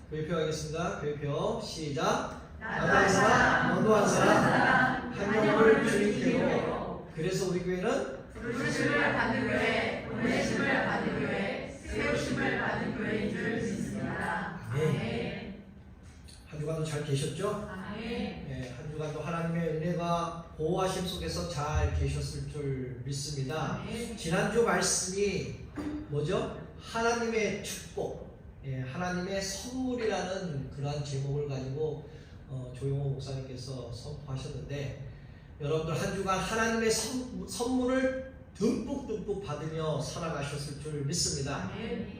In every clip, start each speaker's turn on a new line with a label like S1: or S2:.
S1: 교회표 하겠습니다. 교회표 시작.
S2: 나도 사람,
S1: 너도 한 사람, 한 영혼을
S2: 주님께로.
S1: 주님께로. 그래서 우리 교회는
S2: 부르심을 받는 교회, 보내심을 받는 교회, 세우심을 받는 교회인 줄 믿습니다. 아멘.
S1: 한 주간도 잘 계셨죠?
S2: 아멘.
S1: 네, 한 주간도 하나님의 은혜가 보호하심 속에서 잘 계셨을 줄 믿습니다.
S2: 아멘.
S1: 지난주 말씀이 뭐죠? 하나님의 축복, 하나님의 선물이라는 그러한 제목을 가지고 조용호 목사님께서 선포하셨는데, 여러분들 한 주간 하나님의 선물을 듬뿍 받으며 살아가셨을 줄 믿습니다.
S2: 아멘.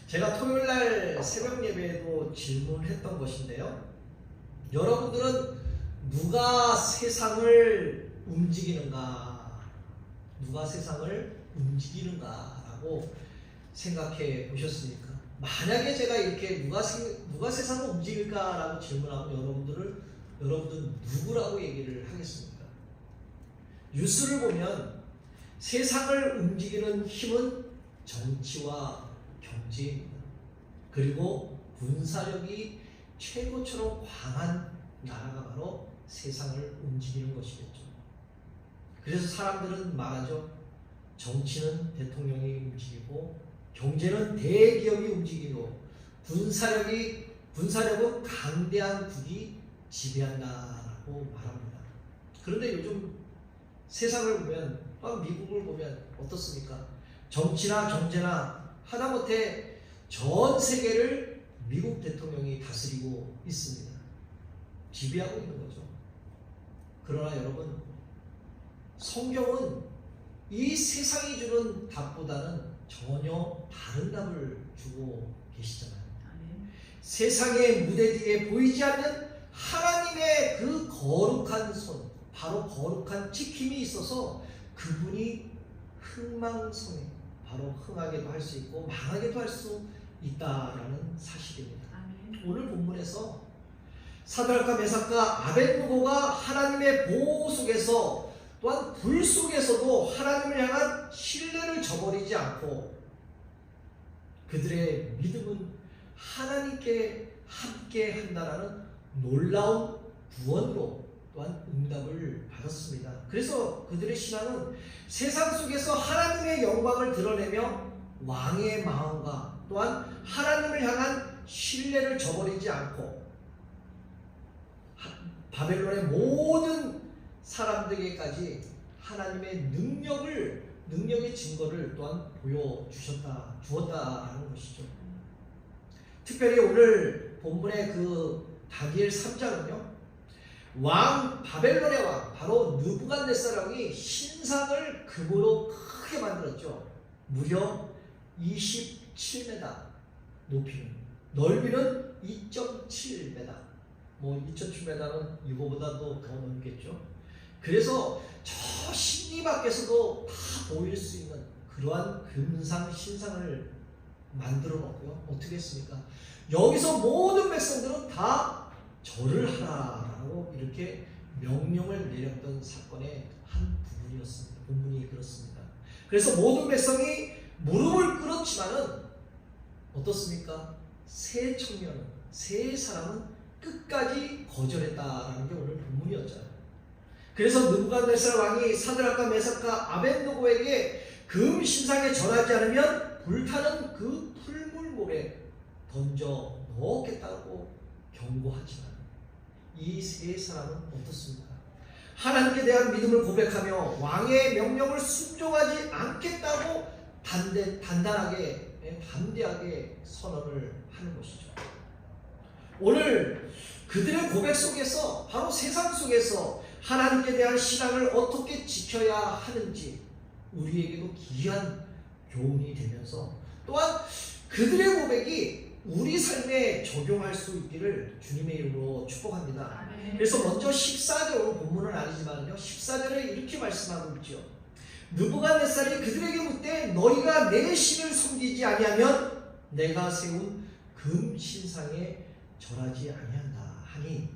S1: 제가 토요일날 새벽 예배에도 질문을 했던 것인데요, 여러분들은 누가 세상을 움직이는가, 누가 세상을 움직이는가라고 생각해 보셨습니까? 만약에 제가 이렇게 누가 세상을 움직일까라고 질문하면 여러분들 누구라고 얘기를 하겠습니까? 뉴스를 보면 세상을 움직이는 힘은 정치와 경제입니다. 그리고 군사력이 최고처럼 강한 나라가 바로 세상을 움직이는 것이겠죠. 그래서 사람들은 말하죠. 정치는 대통령이 움직이고, 경제는 대기업이 움직이고, 군사력은 강대한 국이 지배한다라고 말합니다. 그런데 요즘 세상을 보면, 또한 미국을 보면 어떻습니까? 정치나 경제나 하다못해 전 세계를 미국 대통령이 다스리고 있습니다. 지배하고 있는 거죠. 그러나 여러분, 성경은 이 세상이 주는 답보다는 전혀 다른 답을 주고 계시잖아요.
S2: 아멘.
S1: 세상의 무대 뒤에 보이지 않는 하나님의 그 거룩한 손, 바로 거룩한 지킴이 있어서 그분이 흥망성쇠, 바로 흥하게도 할 수 있고 망하게도 할 수 있다라는 사실입니다.
S2: 아멘.
S1: 오늘 본문에서 사드락과 메삭과 아벳느고가 하나님의 보호 속에서, 또한 불 속에서도 하나님을 향한 신뢰를 저버리지 않고 그들의 믿음은 하나님께 함께 한다라는 놀라운 구원으로 또한 응답을 받았습니다. 그래서 그들의 신앙은 세상 속에서 하나님의 영광을 드러내며 왕의 마음과 또한 하나님을 향한 신뢰를 저버리지 않고 바벨론의 모든 사람들에게까지 하나님의 능력의 증거를 또한 주었다라는 것이죠. 특별히 오늘 본문의 그 다니엘 3장은요, 왕 바벨론의 왕 바로 느부갓네살 신상을 금으로 크게 만들었죠. 무려 27m 높이는, 넓이는 2.7m, 2.7m는 이거보다도 더 넓겠죠. 그래서 저 신이 밖에서도 다 보일 수 있는 그러한 금상 신상을 만들어 놓고요, 어떻게 했습니까? 여기서 모든 백성들은 다 절을 하라라고 이렇게 명령을 내렸던 사건의 한 부분이었습니다. 본문이 그렇습니다. 그래서 모든 백성이 무릎을 꿇었지만은 어떻습니까? 세 청년은, 세 사람은 끝까지 거절했다라는 게 오늘 본문이었잖아요. 그래서 느부갓네살 왕이 사드락과 메삭과 아벳느고에게 금 신상에 절하지 않으면 불타는 그 풀물물에 던져 넣겠다고 경고하지만 이 세 사람은 어떻습니까? 하나님께 대한 믿음을 고백하며 왕의 명령을 순종하지 않겠다고 담대하게 선언을 하는 것이죠. 오늘 그들의 고백 속에서, 바로 세상 속에서 하나님께 대한 신앙을 어떻게 지켜야 하는지 우리에게도 귀한 교훈이 되면서, 또한 그들의 고백이 우리 삶에 적용할 수 있기를 주님의 이름으로 축복합니다.
S2: 아멘.
S1: 그래서 먼저 14절, 오늘 본문은 아니지만요, 14절에 이렇게 말씀하고 있죠. 느부갓네살이 그들에게 묻되 너희가 내 신을 섬기지 아니하면 내가 세운 금 신상에 절하지 아니한다 하니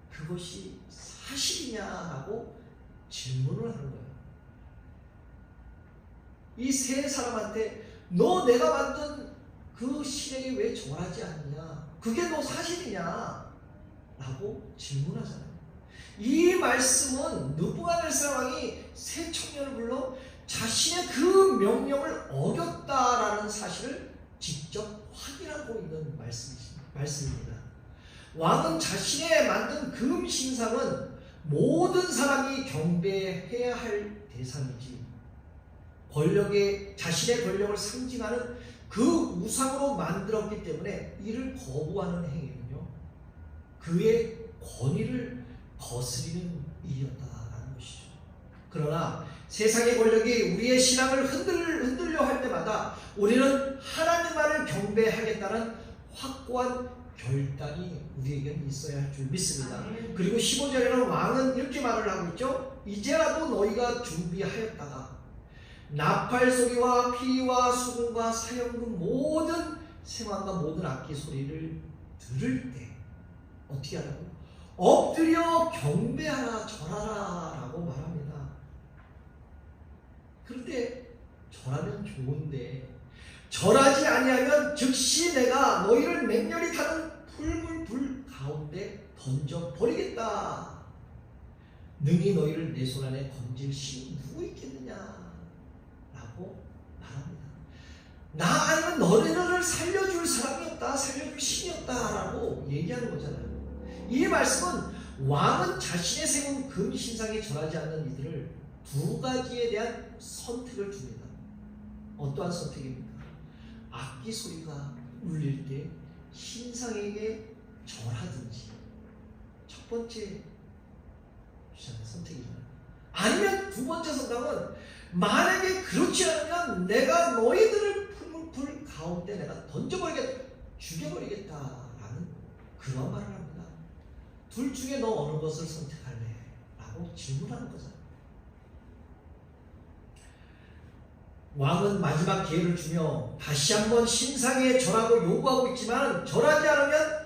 S1: 그것이 사실이냐라고 질문을 하는 거예요. 이 세 사람한테 너 내가 만든 그 신에게 왜 절하지 않느냐? 그게 너 사실이냐? 라고 질문하잖아요. 이 말씀은 느부갓네살 왕이 세 청년을 불러 자신의 그 명령을 어겼다라는 사실을 직접 확인하고 있는 말씀입니다. 왕은 자신의 만든 금 신상은 모든 사람이 경배해야 할 대상이지, 자신의 권력을 상징하는 그 우상으로 만들었기 때문에 이를 거부하는 행위는요, 그의 권위를 거스리는 일이었다라는 것이죠. 그러나 세상의 권력이 우리의 신앙을 흔들려 할 때마다 우리는 하나님만을 경배하겠다는 확고한 결단이 우리에게는 있어야 할 줄 믿습니다. 그리고 15절에는 왕은 이렇게 말을 하고 있죠. 이제라도 너희가 준비하였다가 나팔 소리와 피리와 수금과 사형금 모든 생황과 모든 악기 소리를 들을 때 어떻게 하라고? 엎드려 경배하라, 절하라 라고 말합니다. 그런데 절하면 좋은데 절하지 아니하면 즉시 내가 너희를 맹렬히 타는 불 가운데 던져버리겠다. 능히 너희를 내 손 안에 건질 신이 누구 있겠느냐 라고 말합니다. 나 아니면 너희를 살려줄 사람이 없다, 살려줄 신이 없다 라고 얘기하는 거잖아요. 이 말씀은 왕은 자신의 세운 금 신상에 절하지 않는 이들을 두 가지에 대한 선택을 줍니다. 어떠한 선택입니까? 악기 소리가 울릴 때 신상에게 절하든지, 첫 번째 선택이잖아요. 아니면 두 번째 선택은 만약에 그렇지 않으면 내가 너희들을 불 가운데 내가 던져버리겠다, 죽여버리겠다라는 그런 말을 합니다. 둘 중에 너 어느 것을 선택할래? 라고 질문하는 거잖아요. 왕은 마지막 기회를 주며 다시 한번 신상에 절하고 요구하고 있지만 절하지 않으면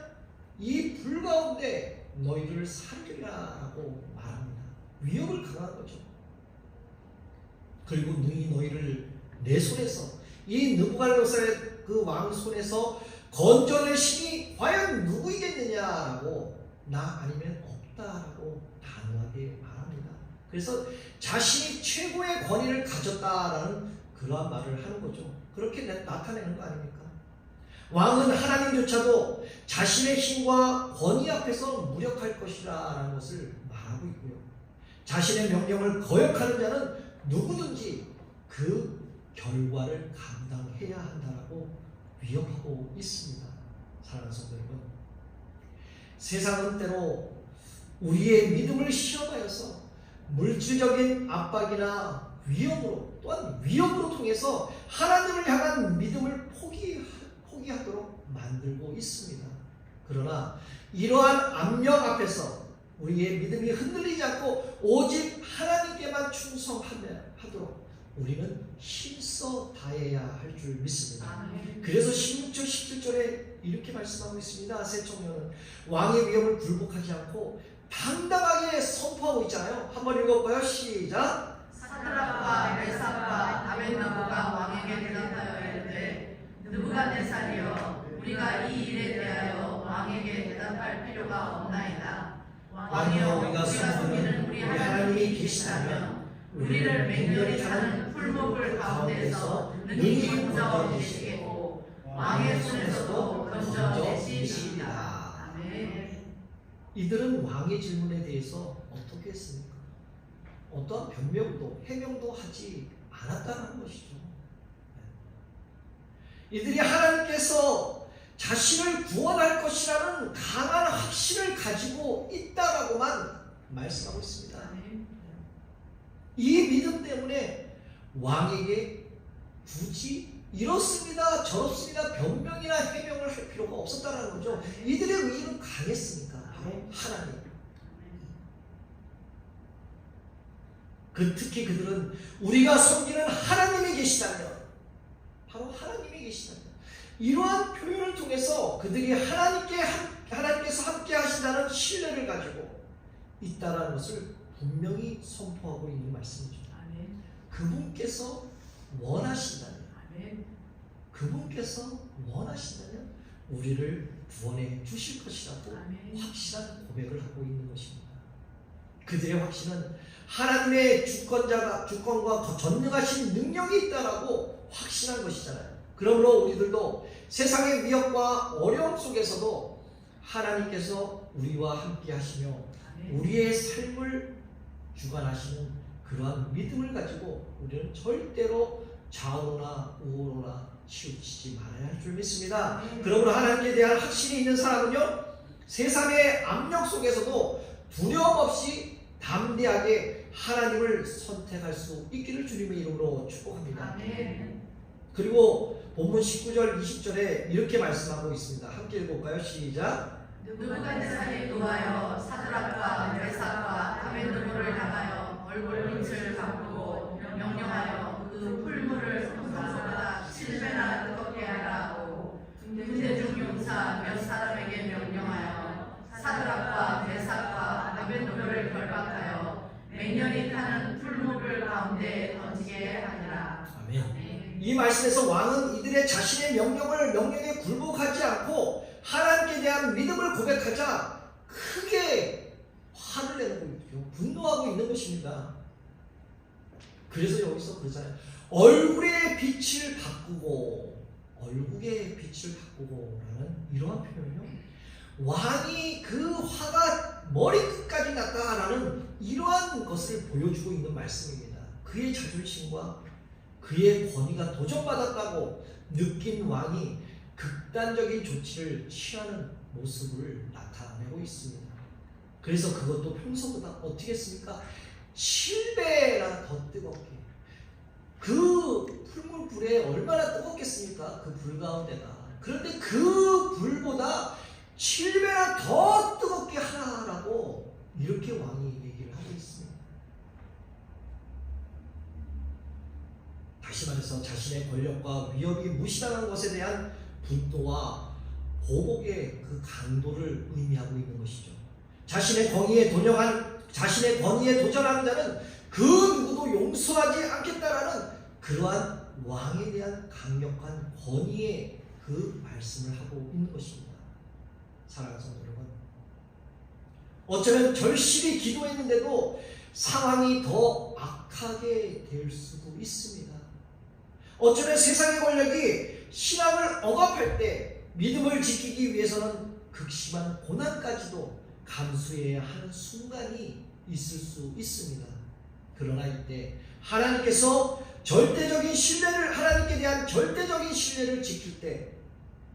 S1: 이 불 가운데 너희들을 살리리라 라고 말합니다. 위협을 강화한 거죠. 그리고 능히 너희를 내 손에서, 이 느부갓네살의 그 왕 손에서 건져낼 신이 과연 누구이겠느냐라고, 나 아니면 없다라고 단호하게 말합니다. 그래서 자신이 최고의 권위를 가졌다라는 그러한 말을 하는 거죠. 그렇게 나타내는 거 아닙니까? 왕은 하나님조차도 자신의 힘과 권위 앞에서 무력할 것이라는 것을 말하고 있고요. 자신의 명령을 거역하는 자는 누구든지 그 결과를 감당해야 한다라고 위협하고 있습니다. 사랑하는 성도 여러분, 세상은 때로 우리의 믿음을 시험하여서 물질적인 압박이나 위협으로, 또한 위협으로 통해서 하나님을 향한 믿음을 포기하도록 만들고 있습니다. 그러나 이러한 압력 앞에서 우리의 믿음이 흔들리지 않고 오직 하나님께만 충성하도록 우리는 힘써 다해야 할 줄 믿습니다. 그래서 16절 17절에 이렇게 말씀하고 있습니다. 세 청년은 왕의 위협을 굴복하지 않고 당당하게 선포하고 있잖아요. 한번 읽어볼까요? 시작.
S2: 사드락과 메삭과 아벳느고가 왕에게 대답하여 이르되 느부갓네살이여, 우리가 이 일에 대하여 왕에게 대답할 필요가 없나이다. 왕이여, 우리가 숨기는 우리 하나님이 계시다면 우리를 맹렬히 타는 풀목을 가운데서 능히 건져내시겠고 왕의 손에서도 건져내시리이다. 아멘.
S1: 이들은 왕의 질문에 대해서 어떻게 했습니까? 어떠한 변명도 해명도 하지 않았다는 것이죠. 이들이 하나님께서 자신을 구원할 것이라는 강한 확신을 가지고 있다라고만 말씀하고 있습니다. 이 믿음 때문에 왕에게 굳이 이렇습니다, 저렇습니다, 변명이나 해명을 할 필요가 없었다는 거죠. 이들의 의지는 강했으니까, 바로 하나님. 특히 그들은 우리가 섬기는 하나님이 계시다면, 바로 하나님이 계시다면, 이러한 표현을 통해서 그들이 하나님께서 함께 하신다는 신뢰를 가지고 있다는 것을 분명히 선포하고 있는 말씀이죠. 그분께서 원하신다면, 그분께서 원하신다면 우리를 구원해 주실 것이라고 확실한 고백을 하고 있는 것입니다. 그들의 확신은 하나님의 주권과 전능하신 능력이 있다라고 확신한 것이잖아요. 그러므로 우리들도 세상의 위협과 어려움 속에서도 하나님께서 우리와 함께 하시며 우리의 삶을 주관하시는 그러한 믿음을 가지고 우리는 절대로 좌우로나 우호로나 치우치지 말아야 할 줄 믿습니다. 그러므로 하나님께 대한 확신이 있는 사람은요, 세상의 압력 속에서도 두려움 없이 담대하게 하나님을 선택할 수 있기를 주님의 이름으로 축복합니다. 그리고 본문 19절 20절에 이렇게 말씀하고 있습니다. 함께 읽어볼까요? 시작.
S2: 느부갓네살이 노하여 사드락과 메삭과 아벤느고를 향하여 얼굴빛을 바꾸고 명령하여 그 풀물을 평소보다 7배나 뜨겁게 하라고 군대중 용사 몇 사람에게 명령하여 사드락과 메삭과 아벤느고를 결박하여 맹렬히 타는 풀물을 가운데 던지게 하니라.
S1: 아멘. 이 말씀에서 왕은 이들의 자신의 명령에 굴복하지 않고 하나님께 대한 믿음을 고백하자 크게 화를 내고 있죠. 분노하고 있는 것입니다. 그래서 여기서 그러잖아요. 얼굴의 빛을 바꾸고 라는 이러한 표현은요, 왕이 그 화가 머리끝까지 났다라는 이러한 것을 보여주고 있는 말씀입니다. 그의 자존심과 그의 권위가 도전받았다고 느낀 왕이 극단적인 조치를 취하는 모습을 나타내고 있습니다. 그래서 그것도 평소보다 어떻게 했습니까? 7배나 더 뜨겁게. 그 풀물불에 얼마나 뜨겁겠습니까? 그 불 가운데가. 그런데 그 불보다 7배나 더 뜨겁게 하라고 이렇게 왕이 얘기를 하고 있습니다. 다시 말해서 자신의 권력과 위협이 무시당한 것에 대한 분노와 보복의 그 강도를 의미하고 있는 것이죠. 자신의 권위에 도전하는 자는 그 누구도 용서하지 않겠다라는 그러한 왕에 대한 강력한 권위의 그 말씀을 하고 있는 것입니다. 사랑하는 성도 여러분, 어쩌면 절실히 기도했는데도 상황이 더 악하게 될 수도 있습니다. 어쩌면 세상의 권력이 신앙을 억압할 때 믿음을 지키기 위해서는 극심한 고난까지도 감수해야 하는 순간이 있을 수 있습니다. 그러나 이때 하나님께서 하나님께 대한 절대적인 신뢰를 지킬 때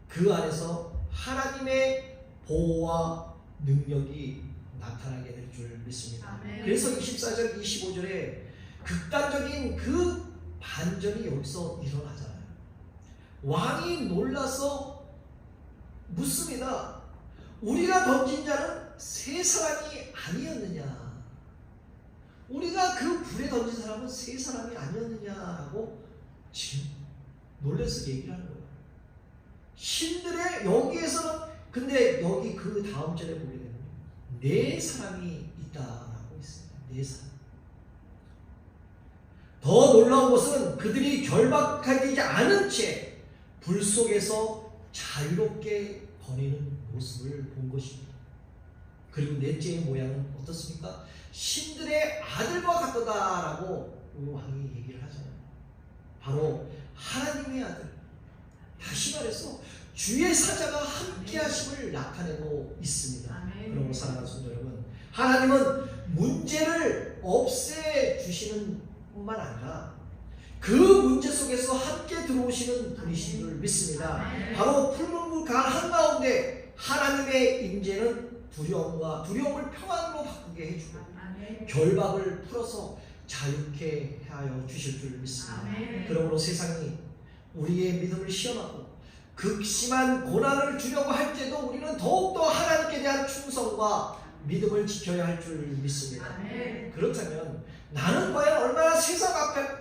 S1: 그 안에서 하나님의 보호와 능력이 나타나게 될 줄 믿습니다. 그래서 24절 25절에 극단적인 그 반전이 여기서 일어나잖아요. 왕이 놀라서 묻습니다. 우리가 던진 자는 세 사람이 아니었느냐? 우리가 그 불에 던진 사람은 세 사람이 아니었느냐라고 지금 놀라서 얘기를 하는 거예요. 신들의 여기에서는, 근데 여기 그 다음 절에 보게 되면 네 사람이 있다라고 있습니다. 네 사람. 더 놀라운 것은 그들이 결박하지 않은 채 불 속에서 자유롭게 거니는 모습을 본 것입니다. 그리고 넷째의 모양은 어떻습니까? 신들의 아들과 같다라고 왕이 얘기를 하잖아요. 바로 하나님의 아들. 다시 말해서 주의 사자가 함께 하심을 나타내고 있습니다. 그러므로 사랑하는 성도 여러분, 하나님은 문제를 없애주시는 뿐만 아니라 그 문제 속에서 함께 들어오시는 분이신 줄 믿습니다. 바로 풀문물 한가운데 하나님의 임재는 두려움을 평안으로 바꾸게 해주고 결박을 풀어서 자유케 하여 주실 줄 믿습니다. 그러므로 세상이 우리의 믿음을 시험하고 극심한 고난을 주려고 할 때도 우리는 더욱더 하나님께 대한 충성과 믿음을 지켜야 할 줄 믿습니다. 그렇다면 나는 과연 얼마나 세상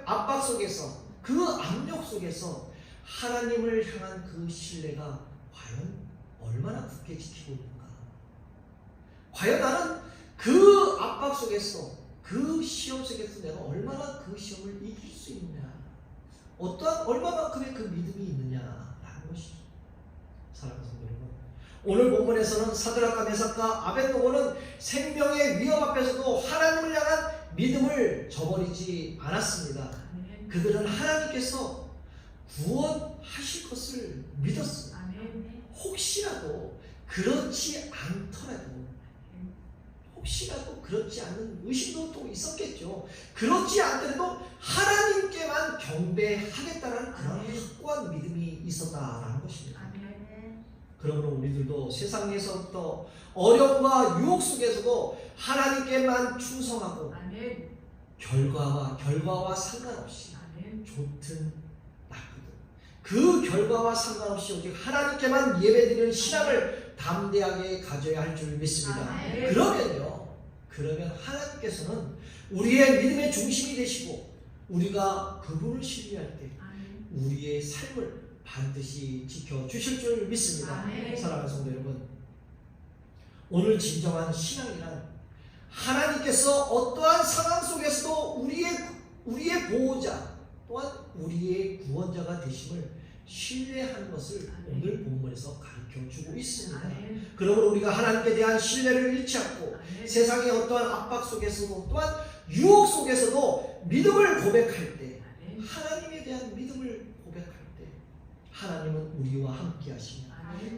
S1: 압박 속에서, 그 압력 속에서 하나님을 향한 그 신뢰가 과연 얼마나 굳게 지키고 있는가? 과연 나는 그 압박 속에서, 그 시험 속에서 내가 얼마나 그 시험을 이길 수 있느냐? 어떠한 얼마만큼의 그 믿음이 있느냐라는 것이죠. 사랑하는 성도 여러분, 오늘 본문에서는 사드락과 메삭과 아벳노고는 생명의 위협 앞에서도 하나님을 향한 믿음을 저버리지 않았습니다. 그들은 하나님께서 구원하실 것을 믿었어요. 혹시라도 그렇지 않더라도, 혹시라도 그렇지 않은 의심도 또 있었겠죠. 그렇지 않더라도 하나님께만 경배하겠다는 그런 확고한 믿음이 있었다라는 것입니다. 그러므로 우리들도 세상에서부터 어려움과 유혹 속에서도 하나님께만 충성하고 결과와 상관없이 좋든 나쁘든 그 결과와 상관없이 오직 하나님께만 예배드리는 신앙을 담대하게 가져야 할 줄 믿습니다. 그러면 하나님께서는 우리의 믿음의 중심이 되시고 우리가 그분을 신뢰할 때 우리의 삶을 반드시 지켜주실 줄 믿습니다. 사랑하는 성도 여러분, 오늘 진정한 신앙이란 하나님께서 어떠한 상황 속에서도 우리의 보호자 또한 우리의 구원자가 되심을 신뢰하는 것을 오늘 본문에서 가르쳐주고 있습니다. 그러므로 우리가 하나님께 대한 신뢰를 잃지 않고 세상의 어떠한 압박 속에서도 또한 유혹 속에서도 믿음을 고백할 때, 하나님에 대한 믿음을 고백할 때 하나님은 우리와 함께 하시며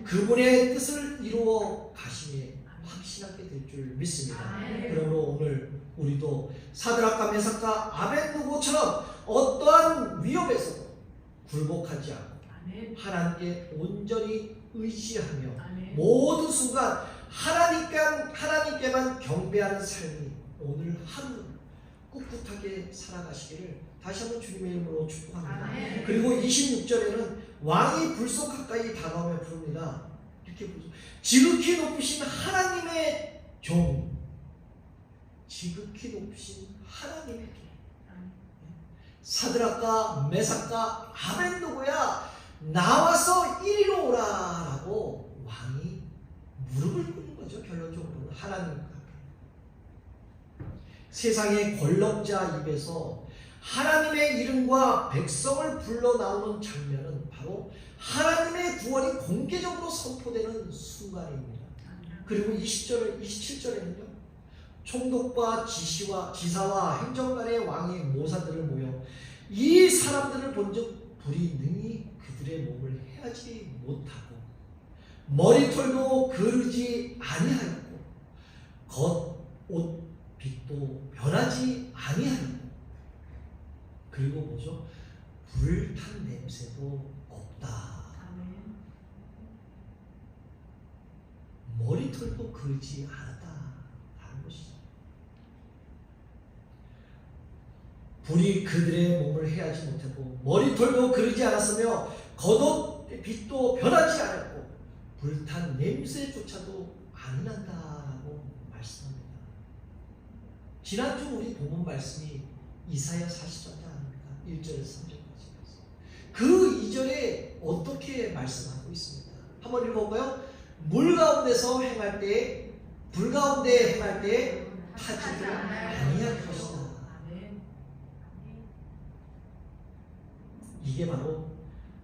S1: 그분의 뜻을 이루어 가심에 확신하게 될 줄 믿습니다. 그러므로 오늘 우리도 사드락과 메삭과 아벳노고처럼 어떠한 위협에서도 굴복하지 않고 하나님께 온전히 의지하며 모든 순간 하나님께만 경배하는 삶이 오늘 하루 꿋꿋하게 살아가시기를 다시 한번 주님의 이름으로 축복합니다. 그리고 26절에는 왕이 불속 가까이 다가오며 부릅니다. 이렇게 부르죠. 지극히 높으신 하나님의 종, 지극히 높으신 하나님의 종. 사드락과 메삭과 아벳노고야 나와서 이리로 오라라고 왕이 무릎을 꿇는 거죠. 결론적으로는 하나님 앞에. 세상의 권력자 입에서 하나님의 이름과 백성을 불러 나오는 장면은 바로 하나님의 구원이 공개적으로 선포되는 순간입니다. 그리고 27절에는요. 총독과 지사와 행정관의 왕의 모사들을 모여 이 사람들을 본즉 불이 능히 그들의 몸을 해하지 못하고 머리털도 그르지 아니하였고 겉옷 빛도 변하지 아니하였고 그리고 뭐죠? 불탄 냄새도 없다. 머리털도 그르지 않았다라는 것이죠. 불이 그들의 몸을 해하지 못하고 머리털도 그르지 않았으며 겉옷 빛도 변하지 않았고 불탄 냄새조차도 안 난다라고 말씀합니다. 지난주 우리 본문 말씀이 이사야 40장 아닙니까? 1절에서 3절까지 그 2절에 어떻게 말씀하고 있습니다. 한번 읽어볼까요? 물 가운데서 행할 때, 불 가운데 행할 때 타지도 아니할 것이다. 이게 바로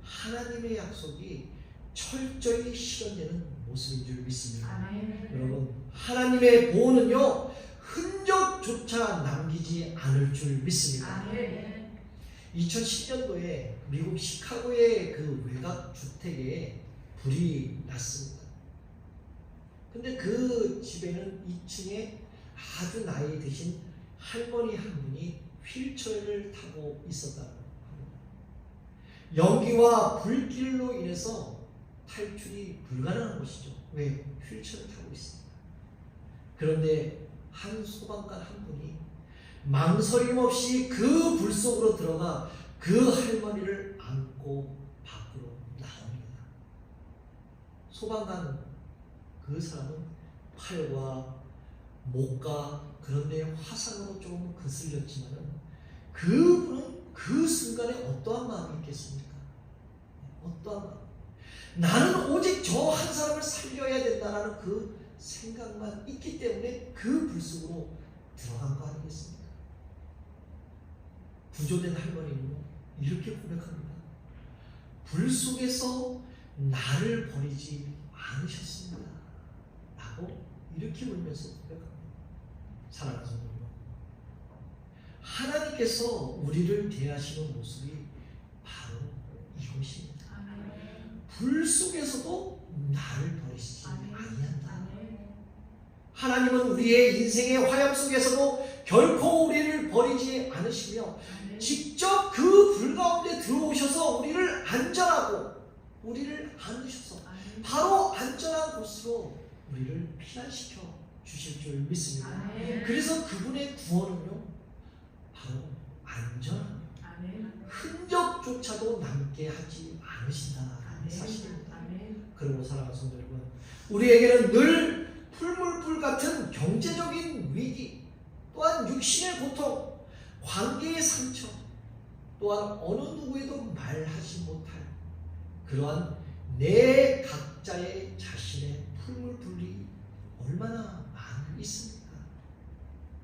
S1: 하나님의 약속이 철저히 실현되는 모습인 줄 믿습니다. 여러분, 하나님의 보호는요 흔적조차 남기지 않을 줄 믿습니다. 2010년도에 미국 시카고의 그 외곽 주택에 불이 났습니다. 근데 그 집에는 2층에 아주 나이 드신 할머니 한 분이 휠체어를 타고 있었다고 합니다. 연기와 불길로 인해서 탈출이 불가능한 것이죠. 왜? 휠체어를 타고 있습니다. 그런데 한 소방관 한 분이 망설임 없이 그 불 속으로 들어가 그 할머니를 안고 밖으로 나옵니다. 소방관 그 사람은 팔과 목과 그런데 화상으로 조금 거슬렸지만은 그분은 그 순간에 어떠한 마음이 있겠습니까? 어떠한 마음? 나는 오직 저 한 사람을 살려야 된다는 그 생각만 있기 때문에 그 불 속으로 들어간 거 아니겠습니까? 구조된 할머니는 이렇게 고백합니다. 불 속에서 나를 버리지 않으셨습니다. 라고 이렇게 울면서 고백합니다. 사랑하는 성도 여러분, 하나님께서 우리를 대하시는 모습이 바로 이것입니다. 불 속에서도 나를 버리시지 아니한다. 하나님은 우리의 인생의 화염 속에서도 결코 우리를 버리지 않으시며 직접 그 불 가운데 들어오셔서 우리를 안전하고 우리를 안으셔서 바로 안전한 곳으로 우리를 피난시켜 주실 줄 믿습니다. 그래서 그분의 구원은요, 바로 안전함, 흔적조차도 남게 하지 않으신다는 사실입니다. 그리고 사랑하는 성도 여러분, 우리에게는 늘 풀물불 같은 경제적인 위기, 또한 육신의 고통, 관계의 상처, 또한 어느 누구에도 말하지 못할 그러한 내 각자의 자신의 풀물불이 얼마나 많이 있습니까?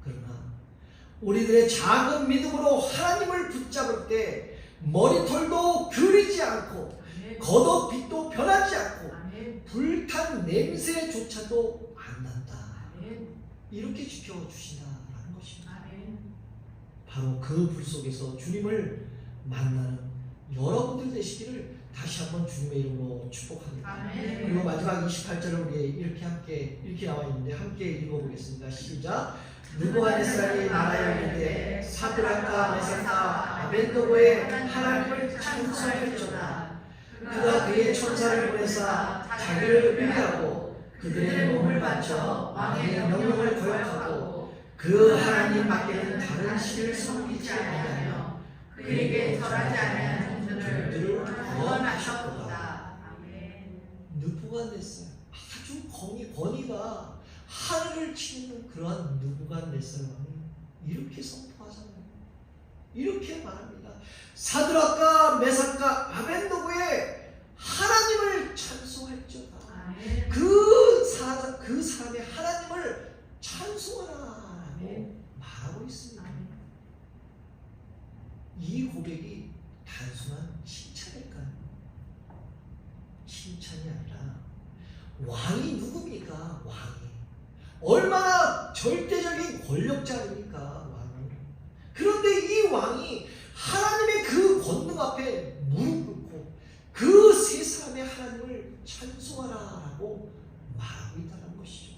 S1: 그러나 우리들의 작은 믿음으로 하나님을 붙잡을 때 머리털도 그리지 않고 겉옷빛도 변하지 않고 불탄 냄새조차도 안 난다. 이렇게 지켜주신다라는 것입니다. 바로 그 불 속에서 주님을 만나는 여러분들 되시기를 다시 한번 주님의 이름으로 축복합니다. 그리고 마지막 28절을 우리 이렇게 함께 이렇게 나와 있는데 함께 읽어보겠습니다. 시작. 느부갓네살이 나라에 이르되 사드락과 메삭과 아벤노고의 하나님을 찬송할지어다. 그가 그의 천사를 보내사 자기를 위하고 그들의 몸을 바쳐 왕의 명령을 거역하고 그 하나님 밖에는 다른 신을 섬기지 아니하며 그에게 절하지 아니하는 종들을 구원하셨도다. 느부갓네살, 아주 권위가 하늘을 치는 그러한 느부갓네살 왕이 이렇게 선포하잖아요. 이렇게 말합니다. 사드락과 메삭과 아벤노고의 하나님을 찬송할지어다. 그 사람의 하나님을 찬송하라라고 말하고 있습니다. 이 고백이 단순한 칭찬일까요? 칭찬이 아니라 왕이 누굽니까? 왕이 얼마나 절대적인 권력자입니까? 왕이. 그런데 이 왕이 하나님의 그 권능 앞에 무릎 꿇고 그 세 사람의 하나님을 찬송하라라고 말하고 있다는 것이죠.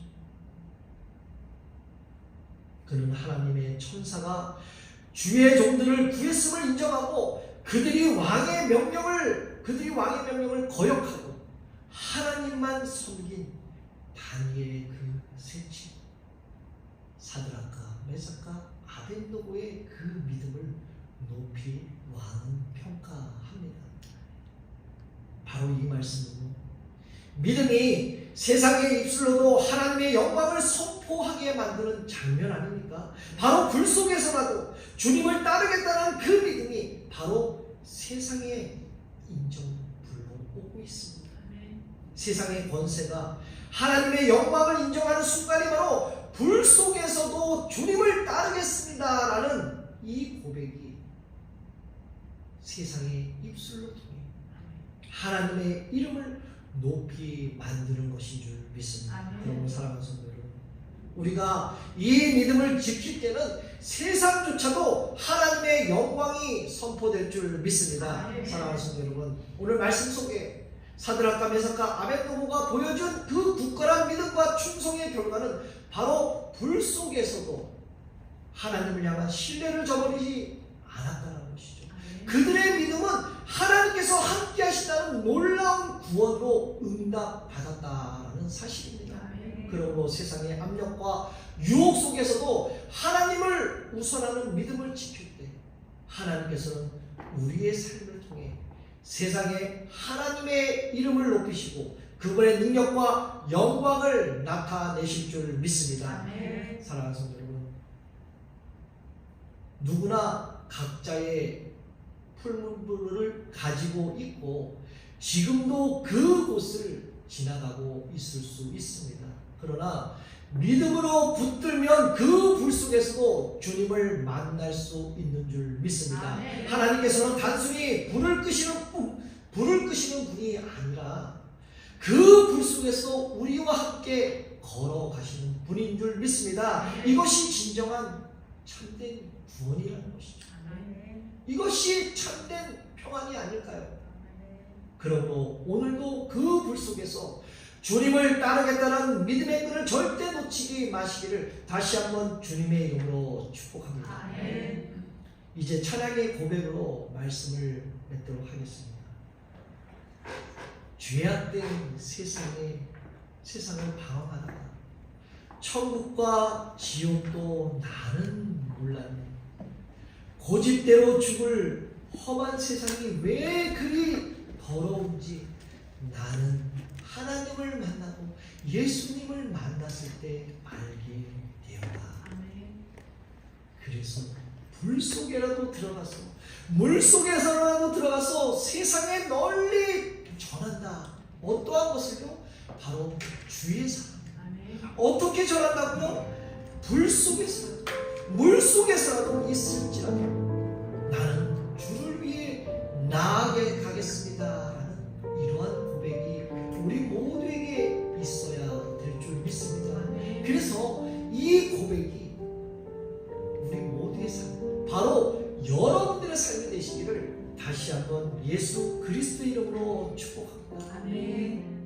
S1: 그는 하나님의 천사가 주의 종들을 구했음을 인정하고 그들이 왕의 명령을 거역하고 하나님만 섬긴 다니엘의 그 세 친구 사드락과 메삭과 아벤노고의 그 믿음을 높이 왕은 평가합니다. 바로 이 말씀으로 믿음이 세상의 입술로도 하나님의 영광을 선포하게 만드는 장면 아닙니까? 바로 불 속에서라도 주님을 따르겠다는 그 믿음이 바로 세상의 인정불로 오고 있습니다. 세상의 권세가 하나님의 영광을 인정하는 순간이 바로 불 속에서도 주님을 따르겠습니다라는 이 고백이 세상의 입술로 통해 하나님의 이름을 높이 만드는 것인 줄 믿습니다. 그럼 사랑하는 성도 여러분, 우리가 이 믿음을 지킬 때는 세상조차도 하나님의 영광이 선포될 줄 믿습니다. 사랑하는 성도 여러분, 오늘 말씀 속에 사드락과 메삭과 아벤노고가 보여준 그 굳건한 믿음과 충성의 결과는 바로 불 속에서도 하나님을 향한 신뢰를 저버리지 않았다는 것이죠. 그들의 믿음은 하나님께서 함께 하신다는 놀라운 구원으로 응답받았다는 사실입니다. 그러므로 세상의 압력과 유혹 속에서도 하나님을 우선하는 믿음을 지킬 때 하나님께서는 우리의 삶을 통해 세상에 하나님의 이름을 높이시고 그분의 능력과 영광을 나타내실 줄 믿습니다. 사랑하는 성도 여러분, 누구나 각자의 풀물을 가지고 있고 지금도 그곳을 지나가고 있을 수 있습니다. 그러나 믿음으로 붙들면 그 불 속에서도 주님을 만날 수 있는 줄 믿습니다.
S2: 아멘.
S1: 하나님께서는 단순히 불을 끄시는 분이 아니라 그 불 속에서도 우리와 함께 걸어가시는 분인 줄 믿습니다. 이것이 진정한 참된 구원이라는 것이죠. 이것이 참된 평안이 아닐까요? 그러므로 오늘도 그 불 속에서 주님을 따르겠다는 믿음의 끈을 절대 놓치지 마시기를 다시 한번 주님의 이름으로 축복합니다.
S2: 아멘.
S1: 이제 찬양의 고백으로 말씀을 맺도록 하겠습니다. 죄악된 세상을 방황하다가 천국과 지옥도 나는 몰랐네. 고집대로 죽을 험한 세상이 왜 그리 더러운지 나는 하나님을 만나고 예수님을 만났을 때 알게 되었다. 그래서 불 속에라도 들어가서 물 속에서라도 들어가서 세상에 널리 전한다. 어떠한 것을요? 바로 주의 사랑. 어떻게 전한다고요? 불 속에서, 물 속에서라도 있을지라도 나는 주를 위해 나아게 가겠습니다. 라는 이러한 고백이 우리 모두에게 있어야 될 줄 믿습니다. 그래서 이 고백이 우리 모두의 삶, 바로 여러분들의 삶이 되시기를 다시 한번 예수 그리스도 이름으로 축복합니다.
S2: 아멘.